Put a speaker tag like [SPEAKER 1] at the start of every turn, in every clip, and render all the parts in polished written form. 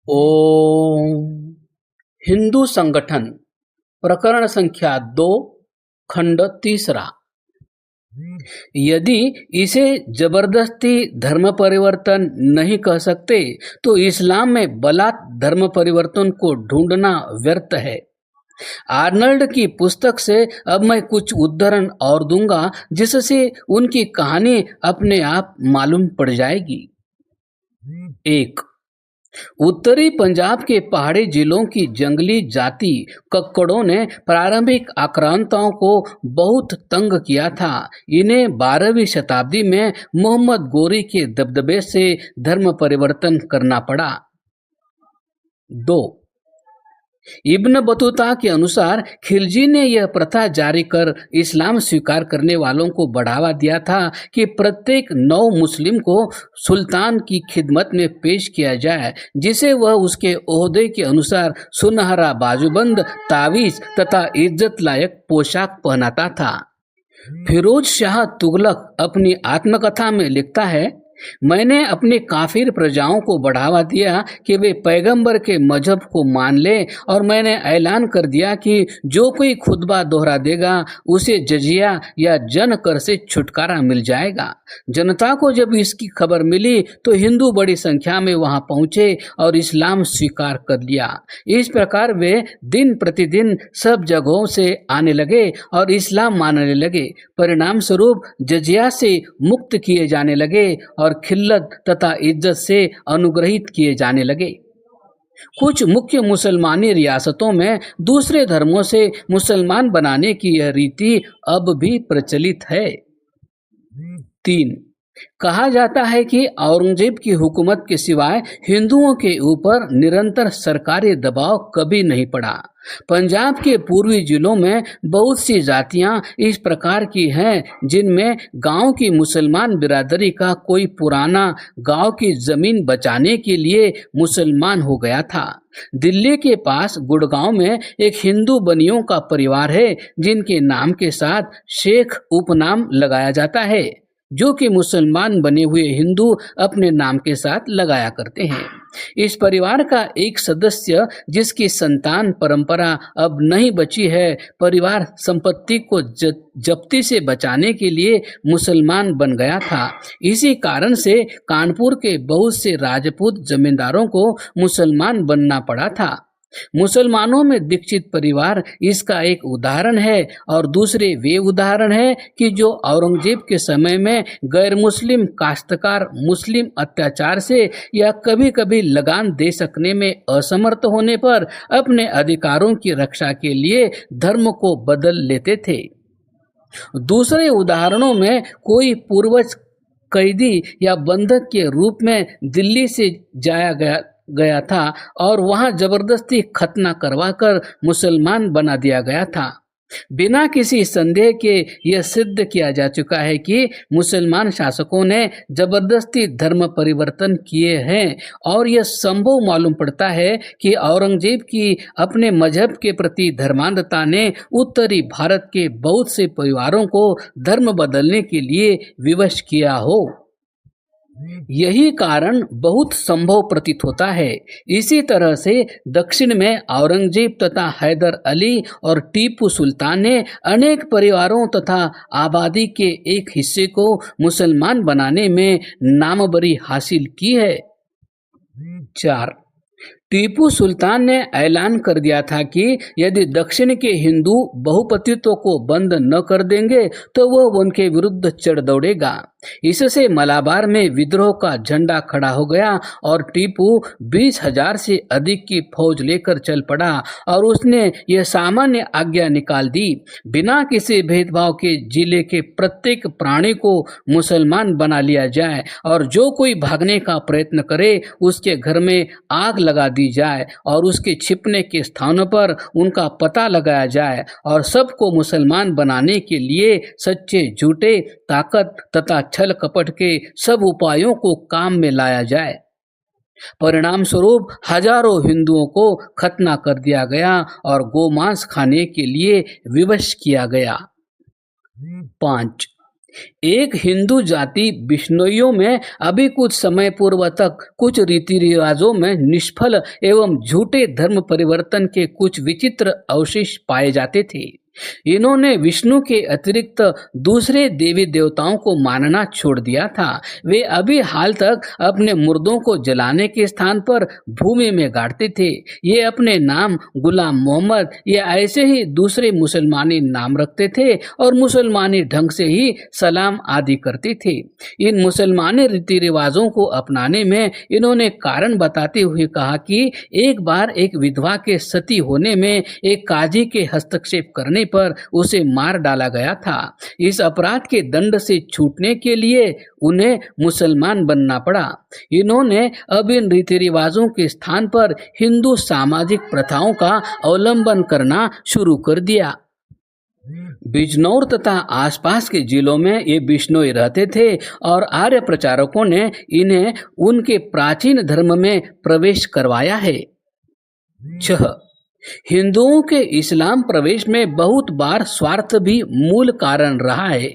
[SPEAKER 1] ओम। हिंदू संगठन प्रकरण संख्या 2 खंड 3। यदि इसे जबरदस्ती धर्म परिवर्तन नहीं कह सकते तो इस्लाम में बलात् धर्म परिवर्तन को ढूंढना व्यर्थ है। आर्नल्ड की पुस्तक से अब मैं कुछ उद्धरण और दूंगा जिससे उनकी कहानी अपने आप मालूम पड़ जाएगी। 1। उत्तरी पंजाब के पहाड़ी जिलों की जंगली जाति कक्कड़ों ने प्रारंभिक आक्रांताओं को बहुत तंग किया था। इन्हें 12वीं शताब्दी में मोहम्मद गोरी के दबदबे से धर्म परिवर्तन करना पड़ा। 2। इब्न बतूता के अनुसार खिलजी ने यह प्रथा जारी कर इस्लाम स्वीकार करने वालों को बढ़ावा दिया था कि प्रत्येक नौ मुस्लिम को सुल्तान की खिदमत में पेश किया जाए, जिसे वह उसके ओहदे के अनुसार सुनहरा बाजूबंद, तावीज तथा इज्जत लायक पोशाक पहनाता था। फिरोज शाह तुगलक अपनी आत्मकथा में लिखता है, मैंने अपने काफिर प्रजाओं को बढ़ावा दिया कि वे पैगंबर के मजहब को मान ले, और मैंने ऐलान कर दिया कि जो कोई खुतबा दोहरा देगा उसे जजिया या जन कर से छुटकारा मिल जाएगा। जनता को जब इसकी खबर मिली तो हिंदू बड़ी संख्या में वहां पहुंचे और इस्लाम स्वीकार कर लिया। इस प्रकार वे दिन प्रतिदिन सब जगहों से आने लगे और इस्लाम मानने लगे। परिणाम स्वरूप जजिया से मुक्त किए जाने लगे और खिल्लत तथा इज्जत से अनुग्रहित किए जाने लगे। कुछ मुख्य मुसलमानी रियासतों में दूसरे धर्मों से मुसलमान बनाने की यह रीति अब भी प्रचलित है। 3। कहा जाता है कि औरंगजेब की हुकूमत के सिवाय हिंदुओं के ऊपर निरंतर सरकारी दबाव कभी नहीं पड़ा। पंजाब के पूर्वी जिलों में बहुत सी जातियां इस प्रकार की हैं जिनमें गांव की मुसलमान बिरादरी का कोई पुराना गांव की जमीन बचाने के लिए मुसलमान हो गया था। दिल्ली के पास गुड़गांव में एक हिंदू बनियों का परिवार है जिनके नाम के साथ शेख उपनाम लगाया जाता है, जो कि मुसलमान बने हुए हिंदू अपने नाम के साथ लगाया करते हैं। इस परिवार का एक सदस्य, जिसकी संतान परंपरा अब नहीं बची है, परिवार संपत्ति को जप्ती से बचाने के लिए मुसलमान बन गया था। इसी कारण से कानपुर के बहुत से राजपूत जमींदारों को मुसलमान बनना पड़ा था। मुसलमानों में दीक्षित परिवार इसका एक उदाहरण है, और दूसरे वे उदाहरण है कि जो औरंगजेब के समय में गैर मुस्लिम काश्तकार मुस्लिम अत्याचार से या कभी कभी लगान दे सकने में असमर्थ होने पर अपने अधिकारों की रक्षा के लिए धर्म को बदल लेते थे। दूसरे उदाहरणों में कोई पूर्वज कैदी या बंधक के रूप में दिल्ली से जाया गया था और वहां जबरदस्ती खतना करवाकर मुसलमान बना दिया गया था। बिना किसी संदेह के यह सिद्ध किया जा चुका है कि मुसलमान शासकों ने जबरदस्ती धर्म परिवर्तन किए हैं, और यह संभव मालूम पड़ता है कि औरंगजेब की अपने मजहब के प्रति धर्मांधता ने उत्तरी भारत के बहुत से परिवारों को धर्म बदलने के लिए विवश किया हो। यही कारण बहुत संभव प्रतीत होता है। इसी तरह से दक्षिण में औरंगजेब तथा हैदर अली और टीपू सुल्तान ने अनेक परिवारों तथा आबादी के एक हिस्से को मुसलमान बनाने में नामवरी हासिल की है। 4। टीपू सुल्तान ने ऐलान कर दिया था कि यदि दक्षिण के हिंदू बहुपतित्व को बंद न कर देंगे तो वह उनके विरुद्ध चढ़ दौड़ेगा। इससे मलाबार में विद्रोह का झंडा खड़ा हो गया और टीपू 20,000 से अधिक की फौज लेकर चल पड़ा, और उसने यह सामान्य आज्ञा निकाल दी, बिना किसी भेदभाव के जिले के प्रत्येक प्राणी को मुसलमान बना लिया जाए, और जो कोई भागने का प्रयत्न करे उसके घर में आग लगा दी जाए और उसके छिपने के स्थानों पर उनका पता लगाया जाए, और सबको मुसलमान बनाने के लिए सच्चे झूठे ताकत तथा छल कपट के सब उपायों को काम में लाया जाए। परिणाम स्वरूप हजारों हिंदुओं को खतना कर दिया गया और गोमांस खाने के लिए विवश किया गया। 5। एक हिंदू जाति बिश्नोइयों में अभी कुछ समय पूर्व तक कुछ रीति रिवाजों में निष्फल एवं झूठे धर्म परिवर्तन के कुछ विचित्र अवशेष पाए जाते थे। इन्होंने विष्णु के अतिरिक्त दूसरे देवी देवताओं को मानना छोड़ दिया था। वे अभी हाल तक अपने मुर्दों को जलाने के स्थान पर भूमि में गाड़ते थे। ये अपने नाम गुलाम मोहम्मद या ऐसे ही दूसरे मुसलमानी नाम रखते थे और मुसलमानी ढंग से ही सलाम आदि करते थे। इन मुसलमानी रीति रिवाजों को अपनाने में इन्होंने कारण बताते हुए कहा कि एक बार एक विधवा के सती होने में एक काजी के हस्तक्षेप करने पर उसे मार डाला गया था। इस अपराध के दंड से छूटने के लिए उन्हें मुसलमान बनना पड़ा। इन्होंने अब इन रीति रिवाजों के स्थान पर हिंदू सामाजिक प्रथाओं का अवलंबन करना शुरू कर दिया। बिजनौर तथा आसपास के जिलों में ये बिश्नोई रहते थे और आर्य प्रचारकों ने इन्हें उनके प्राचीन धर्म में प्रवेश करवाया है। 6. हिंदुओं के इस्लाम प्रवेश में बहुत बार स्वार्थ भी मूल कारण रहा है।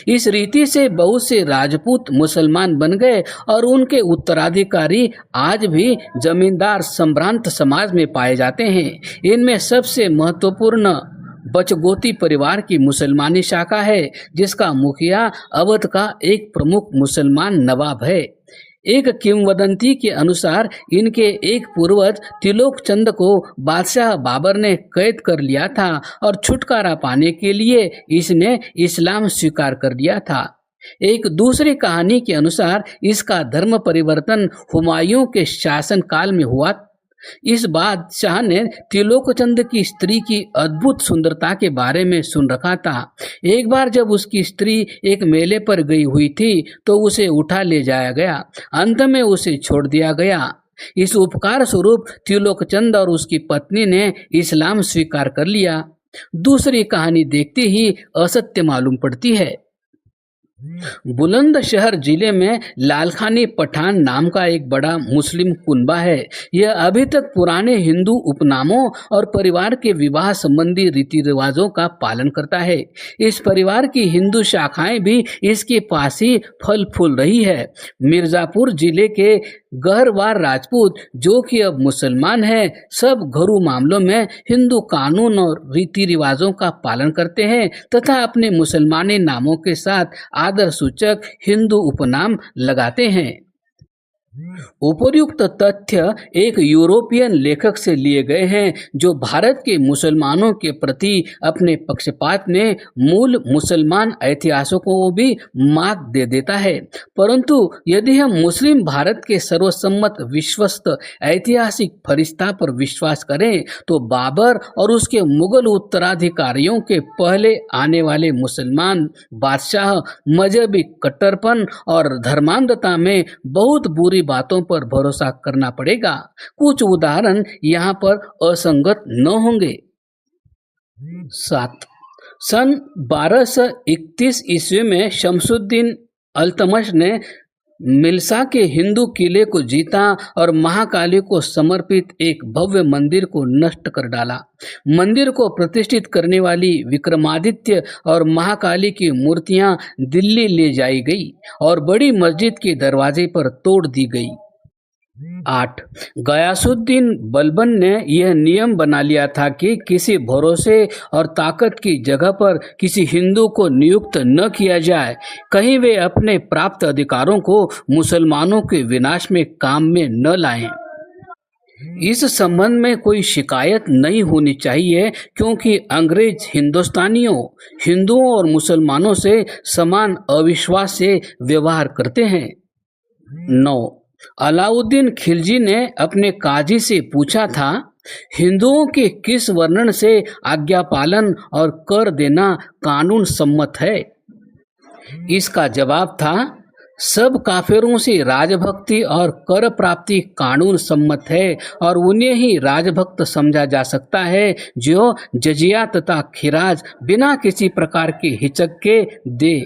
[SPEAKER 1] इस रीति से बहुत से राजपूत मुसलमान बन गए और उनके उत्तराधिकारी आज भी जमींदार संभ्रांत समाज में पाए जाते हैं। इनमें सबसे महत्वपूर्ण बचगोती परिवार की मुसलमानी शाखा है, जिसका मुखिया अवध का एक प्रमुख मुसलमान नवाब है। एक किंवदंती के अनुसार इनके एक पूर्वज तिलोक चंद को बादशाह बाबर ने कैद कर लिया था और छुटकारा पाने के लिए इसने इस्लाम स्वीकार कर लिया था। एक दूसरी कहानी के अनुसार इसका धर्म परिवर्तन हुमायूं के शासन काल में हुआ। इस बादशाह ने तिलोकचंद की स्त्री की अद्भुत सुंदरता के बारे में सुन रखा था। एक बार जब उसकी स्त्री एक मेले पर गई हुई थी तो उसे उठा ले जाया गया। अंत में उसे छोड़ दिया गया। इस उपकार स्वरूप तिलोकचंद और उसकी पत्नी ने इस्लाम स्वीकार कर लिया। दूसरी कहानी देखते ही असत्य मालूम पड़ती है। बुलंदशहर जिले में लालखानी पठान नाम का एक बड़ा मुस्लिम कुनबा है। यह अभी तक पुराने हिंदू उपनामों और परिवार के विवाह संबंधी रीति रिवाजों का पालन करता है। इस परिवार की हिंदू शाखाएं भी इसके पास ही फल फूल रही है। मिर्जापुर जिले के गहरवार राजपूत, जो कि अब मुसलमान हैं, सब घरू मामलों में हिंदू कानून और रीति रिवाजों का पालन करते हैं तथा अपने मुसलमानी नामों के साथ आदर सूचक हिंदू उपनाम लगाते हैं। उपर्युक्त तथ्य एक यूरोपियन लेखक से लिए गए हैं, जो भारत के मुसलमानों के प्रति अपने पक्षपात में मूल मुसलमान ऐतिहासिकों को भी मात दे देता है। परंतु यदि हम मुस्लिम भारत के सर्वसम्मत विश्वस्त ऐतिहासिक फरिश्ता पर विश्वास करें तो बाबर और उसके मुगल उत्तराधिकारियों के पहले आने वाले मुसलमान बादशाह मजहबी कट्टरपन और धर्मांधता में बहुत बुरी बातों पर भरोसा करना पड़ेगा। कुछ उदाहरण यहाँ पर असंगत न होंगे। 7. सन 1231 ईस्वी में शमसुद्दीन अल्तमश ने मिल्सा के हिंदू किले को जीता और महाकाली को समर्पित एक भव्य मंदिर को नष्ट कर डाला। मंदिर को प्रतिष्ठित करने वाली विक्रमादित्य और महाकाली की मूर्तियां दिल्ली ले जाई गई और बड़ी मस्जिद के दरवाजे पर तोड़ दी गई। 8. गयासुद्दीन बलबन ने यह नियम बना लिया था कि किसी भरोसे और ताकत की जगह पर किसी हिंदू को नियुक्त न किया जाए, कहीं वे अपने प्राप्त अधिकारों को मुसलमानों के विनाश में काम में न लाएं। इस संबंध में कोई शिकायत नहीं होनी चाहिए, क्योंकि अंग्रेज हिंदुस्तानियों, हिंदुओं और मुसलमानों से समान अविश्वास से व्यवहार करते हैं। 9. अलाउद्दीन खिलजी ने अपने काजी से पूछा था, हिंदुओं के किस वर्णन से आज्ञा पालन और कर देना कानून सम्मत है? इसका जवाब था, सब काफिरों से राजभक्ति और कर प्राप्ति कानून सम्मत है और उन्हें ही राजभक्त समझा जा सकता है जो जजिया तथा खिराज बिना किसी प्रकार के हिचक के दे।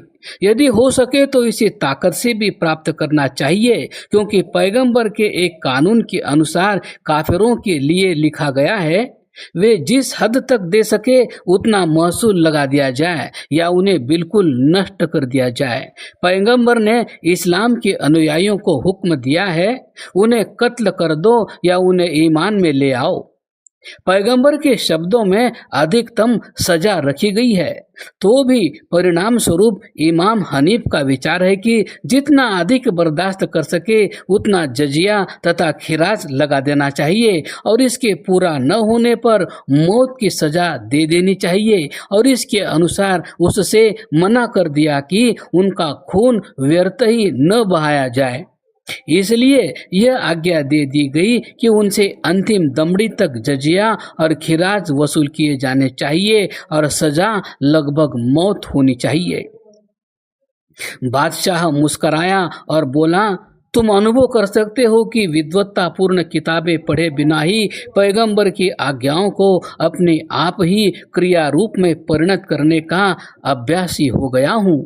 [SPEAKER 1] यदि हो सके तो इसे ताकत से भी प्राप्त करना चाहिए, क्योंकि पैगंबर के एक कानून के अनुसार काफिरों के लिए लिखा गया है, वे जिस हद तक दे सके उतना महसूल लगा दिया जाए या उन्हें बिल्कुल नष्ट कर दिया जाए। पैगंबर ने इस्लाम के अनुयायियों को हुक्म दिया है, उन्हें कत्ल कर दो या उन्हें ईमान में ले आओ। पैगंबर के शब्दों में अधिकतम सजा रखी गई है, तो भी परिणाम स्वरूप इमाम हनीफ का विचार है कि जितना अधिक बर्दाश्त कर सके उतना जजिया तथा खिराज लगा देना चाहिए और इसके पूरा न होने पर मौत की सजा दे देनी चाहिए और इसके अनुसार उससे मना कर दिया कि उनका खून व्यर्थ ही न बहाया जाए। इसलिए यह आज्ञा दे दी गई कि उनसे अंतिम दमड़ी तक जजिया और खिराज वसूल किए जाने चाहिए और सजा लगभग मौत होनी चाहिए। बादशाह मुस्कराया और बोला, तुम अनुभव कर सकते हो कि विद्वत्तापूर्ण किताबें पढ़े बिना ही पैगंबर की आज्ञाओं को अपने आप ही क्रिया रूप में परिणत करने का अभ्यासी हो गया हूँ।